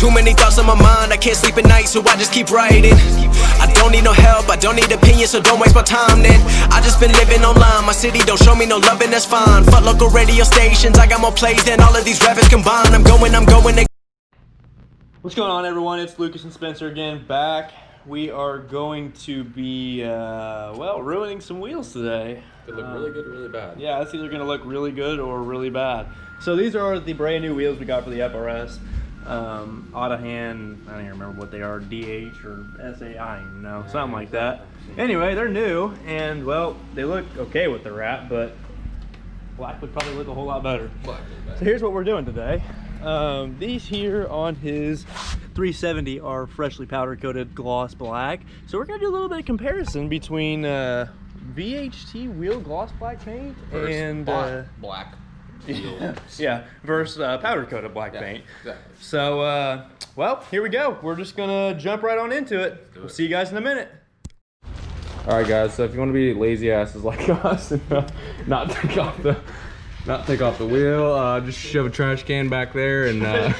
Too many thoughts on my mind, I can't sleep at night, so I just keep writing. I don't need no help, I don't need opinions, so don't waste my time then. I just been living online, my city don't show me no love and that's fine. Fuck local radio stations, I got more plays than all of these rappers combined. I'm going to... What's going on, everyone? It's Lucas and Spencer again, back. We are going to be, well, ruining some wheels today. They look really good or really bad. Yeah, it's either going to look really good or really bad. So these are the brand new wheels we got for the FRS. Autohan, I don't even remember what they are, DH or SA, I don't even know, something like that. Anyway, they're new, and well, they look okay with the wrap, but black would probably look a whole lot better. So here's what we're doing today. These here on his 370 are freshly powder coated gloss black. So we're gonna do a little bit of comparison between VHT wheel gloss black paint and black. Yeah, versus powder coated black paint. Exactly. So, well, here we go. We're just gonna jump right on into it. We'll see you guys in a minute. All right, guys. So if you want to be lazy asses like us and not take off the wheel, just shove a trash can back there and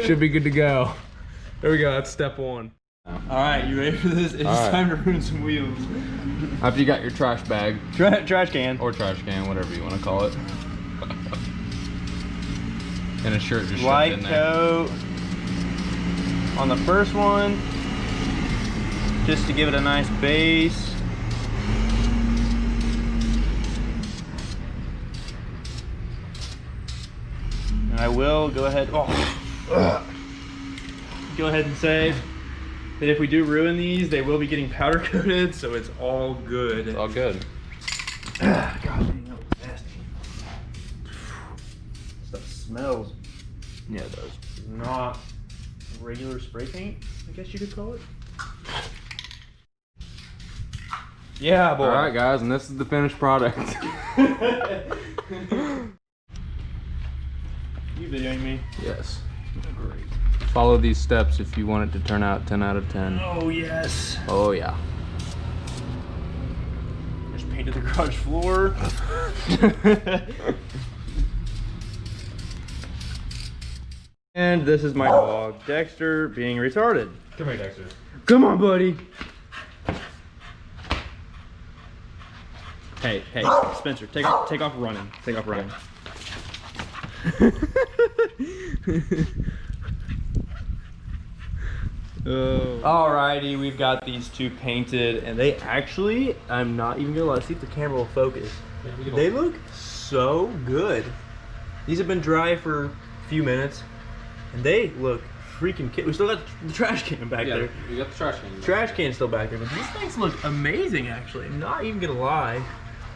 should be good to go. There we go. That's step one. All right, you ready for this? It's time to ruin some wheels. After you got your trash bag, Trash can or trash can, whatever you want to call it, and a shirt just light in there. coat on the first one, just to give it a nice base. And I will go ahead. Go ahead and say that if we do ruin these, they will be getting powder coated, so it's all good. It's all good. God dang, that was nasty. Stuff smells. Yeah, it does. Not regular spray paint, I guess you could call it. Yeah, boy. All right, guys, and this is the finished product. You videoing me? Yes. Great. Follow these steps if you want it to turn out 10 out of 10. Oh, yes. Oh, yeah. Just painted the garage floor. And this is my dog, Dexter, being retarded. Come here, Dexter. Come on, buddy. Hey, Spencer, take off running. Take off running. Alrighty, we've got these two painted, and they actually, I'm not even gonna lie, see if the camera will focus. They look so good. These have been dry for a few minutes, and they look freaking we still got the trash can back there. We got the trash can. Trash can's still back there, but these things look amazing actually. I'm not even gonna lie.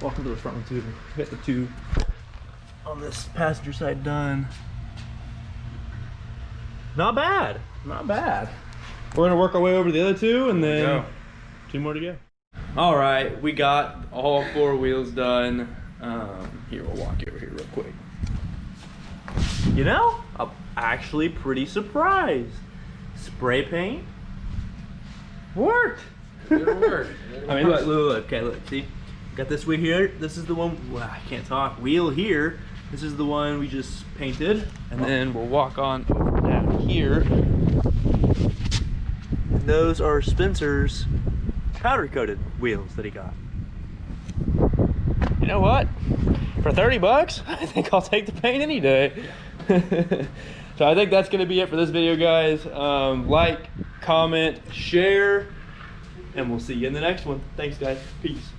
Welcome to the front one too. We got the two on this passenger side done. Not bad. Not bad. We're gonna work our way over to the other two and then two more to go. All right, we got all four wheels done. Here, we'll walk over here real quick. You know, I'm actually pretty surprised. Spray paint worked. It worked. I mean, look, okay, look, see? Got this wheel here. This is the one, well, I can't talk. Wheel here. This is the one we just painted. And then we'll walk on over down here. And those are Spencer's powder coated wheels that he got. You know what? For 30 bucks, I think I'll take the paint any day. So I think that's gonna be it for this video, guys. Like, comment, share, and we'll see you in the next one. Thanks, guys. Peace.